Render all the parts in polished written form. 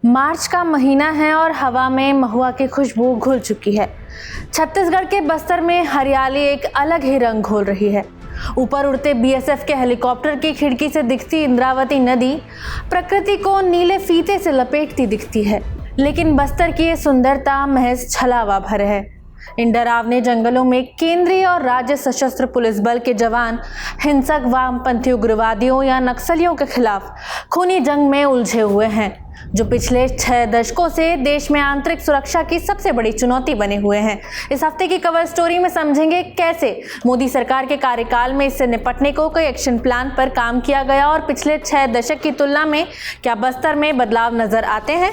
मार्च का महीना है और हवा में महुआ की खुशबू घुल चुकी है। छत्तीसगढ़ के बस्तर में हरियाली एक अलग ही रंग घोल रही है। ऊपर उड़ते बीएसएफ के हेलीकॉप्टर की खिड़की से दिखती इंद्रावती नदी प्रकृति को नीले फीते से लपेटती दिखती है। लेकिन बस्तर की ये सुंदरता महज छलावा भर है। इन डरावने जंगलों में केंद्रीय और राज्य सशस्त्र पुलिस बल के जवान हिंसक वामपंथी उग्रवादियों या नक्सलियों के खिलाफ खूनी जंग में उलझे हुए हैं, जो पिछले 6 दशकों से देश में आंतरिक सुरक्षा की सबसे बड़ी चुनौती बने हुए हैं। इस हफ्ते की कवर स्टोरी में समझेंगे कैसे मोदी सरकार के कार्यकाल में इससे निपटने को कई एक्शन प्लान पर काम किया गया और पिछले 6 दशक की तुलना में क्या बस्तर में बदलाव नजर आते हैं।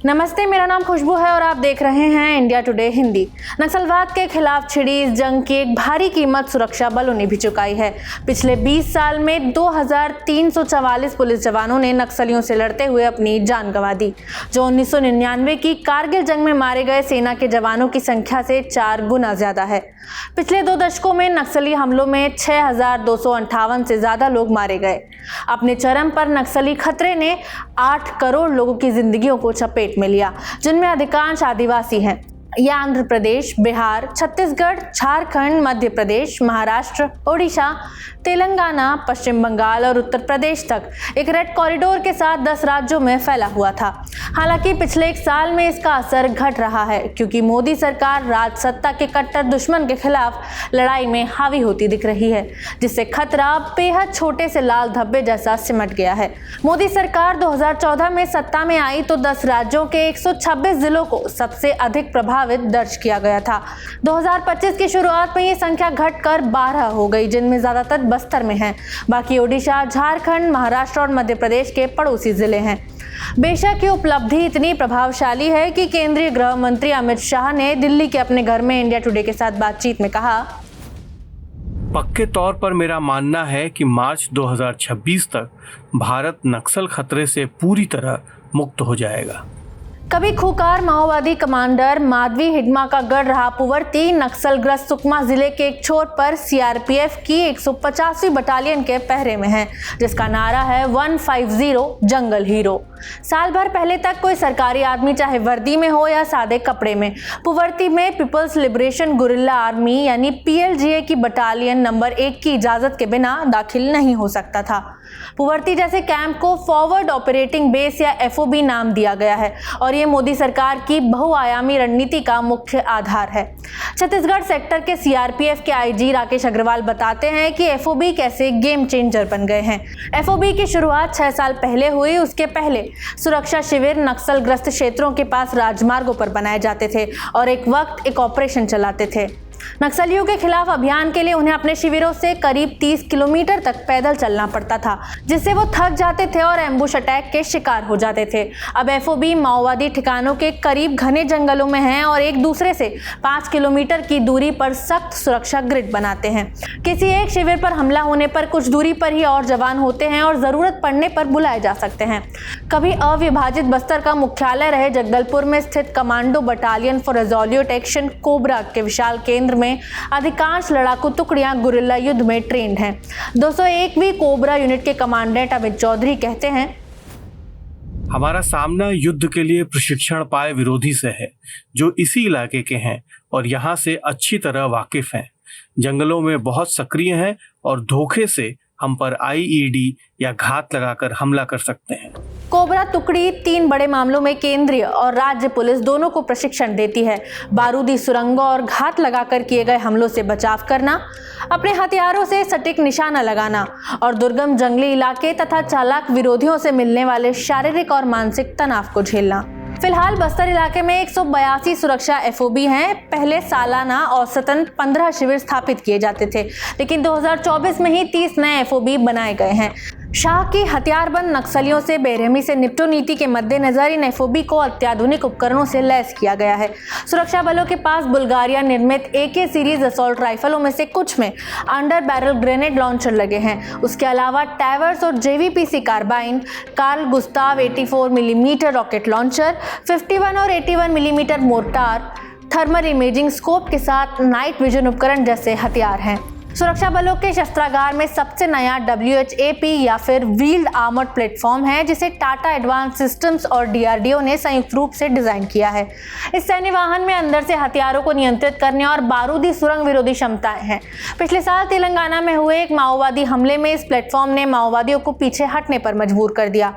नमस्ते, मेरा नाम खुशबू है और आप देख रहे हैं इंडिया टुडे हिंदी। नक्सलवाद के खिलाफ छिड़ी इस जंग की एक भारी कीमत सुरक्षा बलों ने भी चुकाई है। पिछले 20 साल में 2344 पुलिस जवानों ने नक्सलियों से लड़ते हुए अपनी जान गंवा दी, जो 1999 की कारगिल जंग में मारे गए सेना के जवानों की संख्या से 4 गुना ज्यादा है। पिछले 2 दशकों में नक्सली हमलों में 6258 से ज्यादा लोग मारे गए। अपने चरम पर नक्सली खतरे ने 8 करोड़ लोगों की जिंदगियों को चपेट में लिया, जिनमें अधिकांश आदिवासी हैं। ये आंध्र प्रदेश, बिहार, छत्तीसगढ़, झारखंड, मध्य प्रदेश, महाराष्ट्र, ओडिशा, तेलंगाना, पश्चिम बंगाल और उत्तर प्रदेश तक एक रेड कॉरिडोर के साथ 10 राज्यों में फैला हुआ था। हालांकि पिछले 1 साल में इसका असर घट रहा है, क्योंकि मोदी सरकार राज सत्ता के कट्टर दुश्मन के खिलाफ लड़ाई में हावी होती दिख रही है, जिससे खतरा बेहद छोटे से लाल धब्बे जैसा सिमट गया है। मोदी सरकार 2014 में सत्ता में आई तो 10 राज्यों के 126 जिलों को सबसे अधिक प्रभावित दर्ज किया गया था। 2025 की शुरुआत में ये संख्या घटकर 12 हो गई, जिनमें ज्यादातर बस्तर में है। बाकी ओडिशा, झारखंड, महाराष्ट्र और मध्य प्रदेश के पड़ोसी जिले हैं। बेशक ये उपलब्धि इतनी प्रभावशाली है कि केंद्रीय गृह मंत्री अमित शाह ने दिल्ली के अपने घर में इंडिया टुडे के साथ बातचीत में कहा, पक्के तौर पर मेरा मानना है कि मार्च 2026 तक भारत नक्सल खतरे से पूरी तरह मुक्त हो जाएगा। कभी खूंखार माओवादी कमांडर माधवी हिडमा का गढ़ रहा पुवर्ती नक्सलग्रस्त सुकमा जिले के एक छोर पर सीआरपीएफ की 150वीं बटालियन के पहरे में है, जिसका नारा है 150 जंगल हीरो। साल भर पहले तक कोई सरकारी आदमी, चाहे वर्दी में हो या सादे कपड़े में, पुवर्ती में पीपल्स लिबरेशन गुरिल्ला आर्मी यानी पीएलजीए की बटालियन नंबर 1 की इजाजत के बिना दाखिल नहीं हो सकता था। पुवर्ती जैसे कैंप को फॉरवर्ड ऑपरेटिंग बेस या एफओबी नाम दिया गया है और ये मोदी सरकार की बहुआयामी रणनीति का मुख्य आधार है। छत्तीसगढ़ सेक्टर के सीआरपीएफ के आईजी राकेश अग्रवाल बताते हैं कि एफओबी कैसे गेम चेंजर बन गए हैं। एफओबी की शुरुआत 6 साल पहले हुई। उसके पहले सुरक्षा शिविर नक्सलग्रस्त क्षेत्रों के पास राजमार्गों पर बनाए जाते थे और एक वक्त एक ऑपरेशन चलाते थे। नक्सलियों के खिलाफ अभियान के लिए उन्हें अपने शिविरों से करीब 30 किलोमीटर तक पैदल चलना पड़ता था, जिससे वो थक जाते थे और एम्बुश अटैक के शिकार हो जाते थे। अब एफओबी माओवादी ठिकानों के करीब घने जंगलों में हैं और एक दूसरे से 5 किलोमीटर की दूरी पर सख्त सुरक्षा ग्रिड बनाते हैं। किसी एक शिविर पर हमला होने पर कुछ दूरी पर ही और जवान होते हैं और जरूरत पड़ने पर बुलाए जा सकते हैं। कभी अविभाजित बस्तर का मुख्यालय रहे जगदलपुर में स्थित commando battalion for resolute action cobra के विशाल केंद्र में अधिकांश लड़ाकू टुकड़ियां गुरिल्ला युद्ध में ट्रेंड हैं। 201वीं कोबरा यूनिट के कमांडेंट अमित चौधरी कहते हैं, हमारा सामना युद्ध के लिए प्रशिक्षण पाए विरोधी से है, जो इसी इलाके के हैं और यहाँ से अच्छी तरह वाकिफ हैं। जंगलों में बहुत सक्रिय हैं और धोखे से हम पर आईईडी या घात लगाकर हमला कर सकते हैं। कोबरा टुकड़ी 3 बड़े मामलों में केंद्रीय और राज्य पुलिस दोनों को प्रशिक्षण देती है। बारूदी सुरंगों और घात लगाकर किए गए हमलों से बचाव करना, अपने हथियारों से सटीक निशाना लगाना और दुर्गम जंगली इलाके तथा चालाक विरोधियों से मिलने वाले शारीरिक और मानसिक तनाव को झेलना। फिलहाल बस्तर इलाके में 182 सुरक्षा एफओबी हैं। पहले सालाना औसतन 15 शिविर स्थापित किए जाते थे, लेकिन 2024 में ही 30 नए एफओबी बनाए गए हैं। शाह की हथियारबंद नक्सलियों से बेरहमी से निपटो नीति के मद्देनजर इन एफओबी को अत्याधुनिक उपकरणों से लैस किया गया है। सुरक्षा बलों के पास बुल्गारिया निर्मित एके सीरीज असॉल्ट राइफलों में से कुछ में अंडर बैरल ग्रेनेड लॉन्चर लगे हैं। उसके अलावा टावर्स और JVPC carbine, Carl Gustav 84 millimetre rocket launcher, 51 और 81 millimetre mortar, thermal imaging scope के साथ नाइट विजन उपकरण जैसे हथियार हैं। सुरक्षा बलों के शस्त्रागार में सबसे नया WHAP या फिर व्हील्ड आर्मर्ड प्लेटफॉर्म है, जिसे टाटा एडवांस सिस्टम्स और DRDO ने संयुक्त रूप से डिजाइन किया है। इस सैन्य वाहन में अंदर से हथियारों को नियंत्रित करने और बारूदी सुरंग विरोधी क्षमताएं हैं। पिछले साल तेलंगाना में हुए एक माओवादी हमले में इस प्लेटफॉर्म ने माओवादियों को पीछे हटने पर मजबूर कर दिया।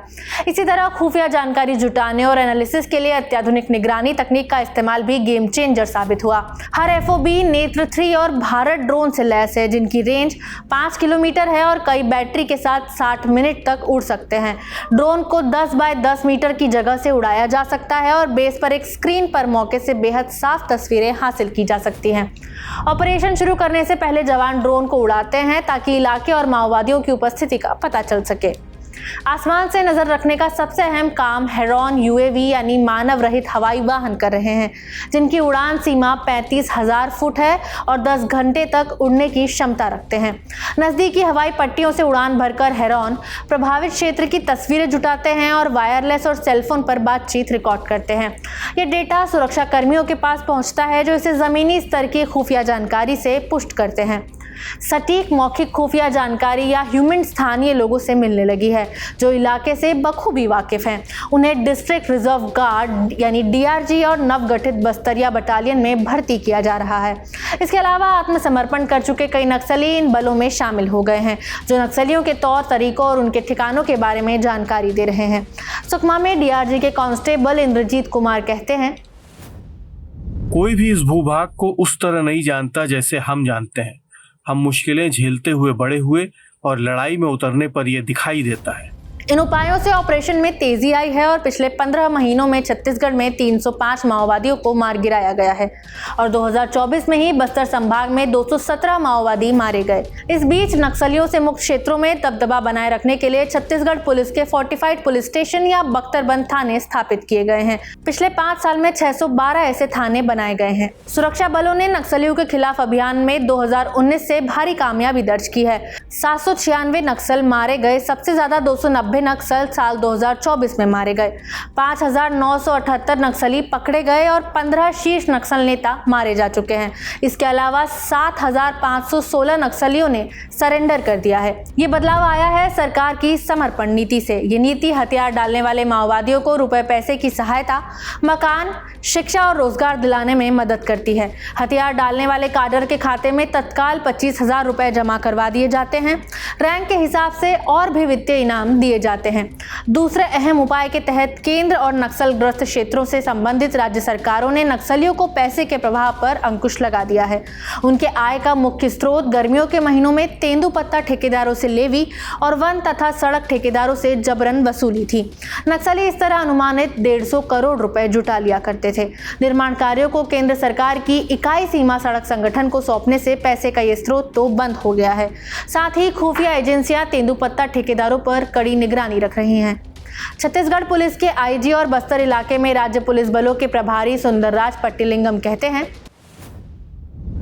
इसी तरह खुफिया जानकारी जुटाने और एनालिसिस के लिए अत्याधुनिक निगरानी तकनीक का इस्तेमाल भी गेम चेंजर साबित हुआ। हर FOB नेत्र 3 और भारत ड्रोन से लैस है, जिनकी रेंज 5 किलोमीटर है और कई बैटरी के साथ 60 मिनट तक उड़ सकते हैं। ड्रोन को 10 बाय 10 मीटर की जगह से उड़ाया जा सकता है और बेस पर एक स्क्रीन पर मौके से बेहद साफ तस्वीरें हासिल की जा सकती हैं। ऑपरेशन शुरू करने से पहले जवान ड्रोन को उड़ाते हैं ताकि इलाके और माओवादियों की उपस्थिति का पता चल सके। आसमान से नजर रखने का सबसे अहम काम हेरॉन UAV यानी मानव रहित हवाई वाहन कर रहे हैं, जिनकी उड़ान सीमा 35,000 फुट है और 10 घंटे तक उड़ने की क्षमता रखते हैं। नजदीकी हवाई पट्टियों से उड़ान भरकर हेरॉन प्रभावित क्षेत्र की तस्वीरें जुटाते हैं और वायरलेस और सेलफोन पर बातचीत रिकॉर्ड करते हैं। यह डेटा सुरक्षा कर्मियों के पास पहुंचता है, जो इसे जमीनी स्तर की खुफिया जानकारी से पुष्ट करते हैं। सटीक मौखिक खुफिया जानकारी या ह्यूमन स्थानीय लोगों से मिलने लगी है, जो इलाके से बखूबी वाकिफ हैं। उन्हें डिस्ट्रिक्ट रिजर्व गार्ड यानी DRG और नवगठित बस्तरिया बटालियन में भर्ती किया जा रहा है। इसके अलावा आत्मसमर्पण कर चुके कई नक्सली इन बलों में शामिल हो गए हैं, जो नक्सलियों के तौर तरीकों और उनके ठिकानों के बारे में जानकारी दे रहे हैं। सुकमा में DRG के कांस्टेबल इंद्रजीत कुमार कहते हैं, कोई भी इस भूभाग को उस तरह नहीं जानता जैसे हम जानते हैं। हम मुश्किलें झेलते हुए बड़े हुए और लड़ाई में उतरने पर यह दिखाई देता है। इन उपायों से ऑपरेशन में तेजी आई है और पिछले 15 महीनों में छत्तीसगढ़ में 305 माओवादियों को मार गिराया गया है और 2024 में ही बस्तर संभाग में 217 माओवादी मारे गए। इस बीच नक्सलियों से मुक्त क्षेत्रों में दबदबा बनाए रखने के लिए छत्तीसगढ़ पुलिस के फोर्टिफाइड पुलिस स्टेशन या बख्तरबंद थाने स्थापित किए गए हैं। पिछले 5 साल में 612 ऐसे थाने बनाए गए हैं। सुरक्षा बलों ने नक्सलियों के खिलाफ अभियान में 2019 से भारी कामयाबी दर्ज की है। 796 नक्सल मारे गए। सबसे ज्यादा 290 नक्सल साल 2024 में मारे गए। 5,978 नक्सली पकड़े गए और 15 शीर्ष नक्सल नेता मारे जा चुके हैं। इसके अलावा 7,516 नक्सलियों ने सरेंडर कर दिया है। ये बदलाव आया है सरकार की समर्पण नीति से। ये नीति हथियार डालने वाले माओवादियों को रुपए पैसे की सहायता, मकान, शिक्षा और रोजगार दिलाने में मदद करती है। हथियार डालने वाले काडर के खाते में तत्काल 25,000 रुपए जमा करवा दिए जाते हैं। रैंक के हिसाब से और भी वित्तीय इनाम दिए जाते हैं। दूसरे अहम उपाय के तहत केंद्र और नक्सलग्रस्त क्षेत्रों से संबंधित राज्य सरकारों ने नक्सलियों को पैसे के प्रभाव पर अंकुश लगा दिया है। उनके आय का मुख्य स्रोत गर्मियों के महीनों में तेंदुपत्ता ठेकेदारों से लेवी और वन तथा सड़क ठेकेदारों से जबरन वसूली थी। नक्सली इस तरह अनुमानित 150 करोड़ रुपए जुटा लिया करते थे। निर्माण कार्यों को केंद्र सरकार की इकाई सीमा सड़क संगठन को सौंपने से पैसे का ये स्रोत तो बंद हो गया है। साथ ही खुफिया एजेंसियां तेंदुपत्ता ठेकेदारों पर कड़ी निगरानी रख रही हैं। छत्तीसगढ़ पुलिस के IG और बस्तर इलाके में राज्य पुलिस बलों के प्रभारी सुंदरराज पट्टीलिंगम कहते हैं,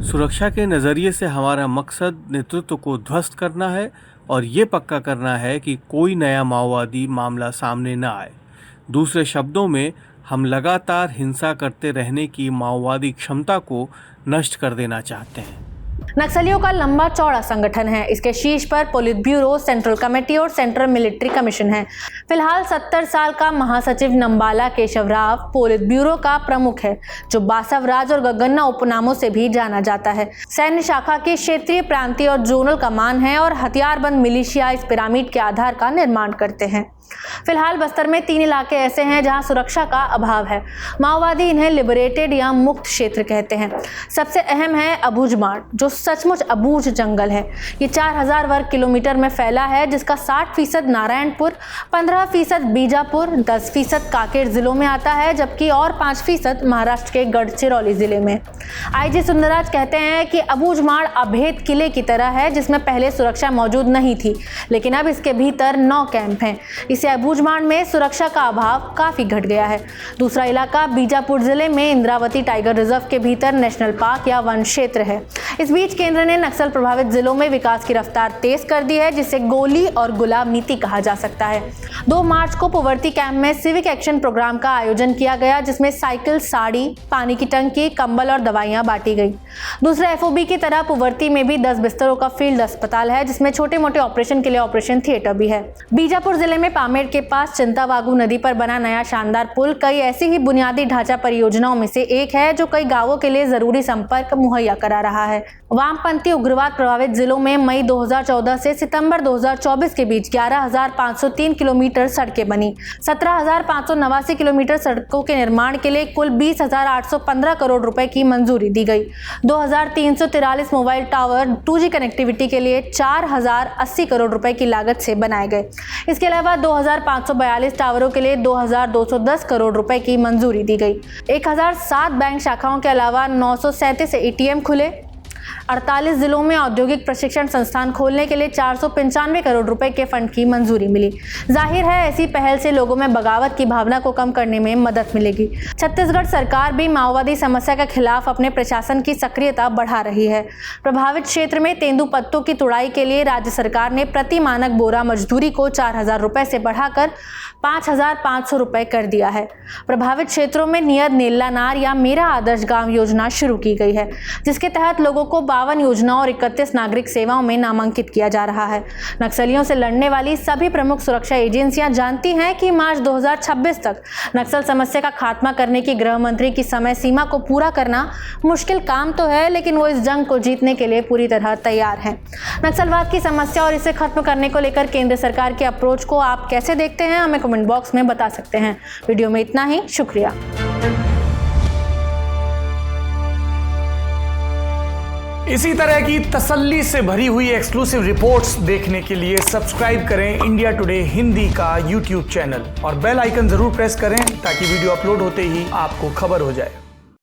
सुरक्षा के नज़रिए से हमारा मकसद नेतृत्व को ध्वस्त करना है और ये पक्का करना है कि कोई नया माओवादी मामला सामने न आए। दूसरे शब्दों में, हम लगातार हिंसा करते रहने की माओवादी क्षमता को नष्ट कर देना चाहते हैं। नक्सलियों का लंबा चौड़ा संगठन है। इसके शीर्ष पर पोलित ब्यूरो, सेंट्रल कमेटी और सेंट्रल मिलिट्री कमीशन है। फिलहाल 70 साल का महासचिव नंबाला केशव राव पोलित ब्यूरो का प्रमुख है, जो बासवराज और गगन्ना उपनामों से भी जाना जाता है। सैन्य शाखा की क्षेत्रीय, प्रांतीय और जोनल कमान है और हथियारबंद मिलिशिया इस पिरामिड के आधार का निर्माण करते हैं। फिलहाल बस्तर में 3 इलाके ऐसे हैं जहां सुरक्षा का अभाव है। माओवादी इन्हें लिबरेटेड या मुक्त क्षेत्र कहते हैं। सबसे अहम है अबूझमाड़, जो सचमुच अबूझ जंगल है। ये 4000 वर्ग किलोमीटर में फैला है, जिसका 60% नारायणपुर, 15% बीजापुर, 10% कांकेर जिलों में आता है, जबकि और 5% महाराष्ट्र के गढ़चिरौली जिले में। IG सुंदरराज कहते हैं कि अबूझमाड़ अभेद किले की तरह है, जिसमें पहले सुरक्षा मौजूद नहीं थी, लेकिन अब इसके भीतर 9 कैंप हैं। इसे अबूझमाड़ में सुरक्षा का अभाव काफी घट गया है। दूसरा इलाका बीजापुर जिले में इंद्रावती टाइगर रिजर्व के भीतर नेशनल पार्क या वन क्षेत्र है। इस बीच केंद्र ने नक्सल प्रभावित जिलों में विकास की रफ्तार तेज कर दी है, जिसे गोली और गुलाब नीति कहा जा सकता है। 2 मार्च को पुवर्ती कैंप में सिविक एक्शन प्रोग्राम का आयोजन किया गया, जिसमें साइकिल, साड़ी, पानी की टंकी, कंबल और दवाइयां बांटी गई। दूसरे FOB की तरह पुवर्ती में भी 10 बिस्तरों का फील्ड अस्पताल है, जिसमें छोटे मोटे ऑपरेशन के लिए ऑपरेशन थिएटर भी है। बीजापुर जिले में पामेड़ के पास चिंतावागू नदी पर बना नया शानदार पुल कई ऐसी ही बुनियादी ढांचा परियोजनाओं में से एक है, जो कई गांवों के लिए जरूरी संपर्क मुहैया करा रहा है। वामपंथी उग्रवाद प्रभावित जिलों में मई 2014 से सितंबर 2024 के बीच 11,503 किलोमीटर सड़कें बनी। 17,589 किलोमीटर सड़कों के निर्माण के लिए कुल 20,815 करोड़ रुपए की मंजूरी दी गई। 2,343 मोबाइल टावर 2G कनेक्टिविटी के लिए 4,080 करोड़ रुपए की लागत से बनाए गए। इसके अलावा 2,542 टावरों के लिए 2,210 करोड़ रुपए की मंजूरी दी गई। 1,007 बैंक शाखाओं के अलावा 937 ATM खुले। 48 जिलों में औद्योगिक प्रशिक्षण संस्थान खोलने के लिए 495 करोड़ रुपए के फंड की मंजूरी मिली। जाहिर है ऐसी पहल से लोगों में बगावत की भावना को कम करने में मदद मिलेगी। छत्तीसगढ़ सरकार भी माओवादी समस्या के खिलाफ अपने प्रशासन की सक्रियता बढ़ा रही है। प्रभावित क्षेत्र में तेंदुपत्तों की तुड़ाई के लिए राज्य सरकार ने प्रति मानक बोरा मजदूरी को 4,000 रुपए से बढ़ाकर 5,500 रुपए कर दिया है। प्रभावित क्षेत्रों में नियत नेल्लानार या मेरा आदर्श गांव योजना शुरू की गई है, जिसके तहत लोगों को 52 योजनाओं और 31 नागरिक सेवाओं में नामांकित किया जा रहा है। नक्सलियों से लड़ने वाली सभी प्रमुख सुरक्षा एजेंसियां जानती हैं कि मार्च 2026 तक नक्सल समस्या का खात्मा करने की गृह मंत्री की समय सीमा को पूरा करना मुश्किल काम तो है, लेकिन वो इस जंग को जीतने के लिए पूरी तरह तैयार हैं। नक्सलवाद की समस्या और इसे खत्म करने को लेकर केंद्र सरकार के अप्रोच को आप कैसे देखते हैं, हमें कमेंट बॉक्स में बता सकते हैं। वीडियो में इतना ही, शुक्रिया। इसी तरह की तसल्ली से भरी हुई एक्सक्लूसिव रिपोर्ट्स देखने के लिए सब्सक्राइब करें इंडिया टुडे हिंदी का YouTube चैनल और बेल आइकन जरूर प्रेस करें ताकि वीडियो अपलोड होते ही आपको खबर हो जाए।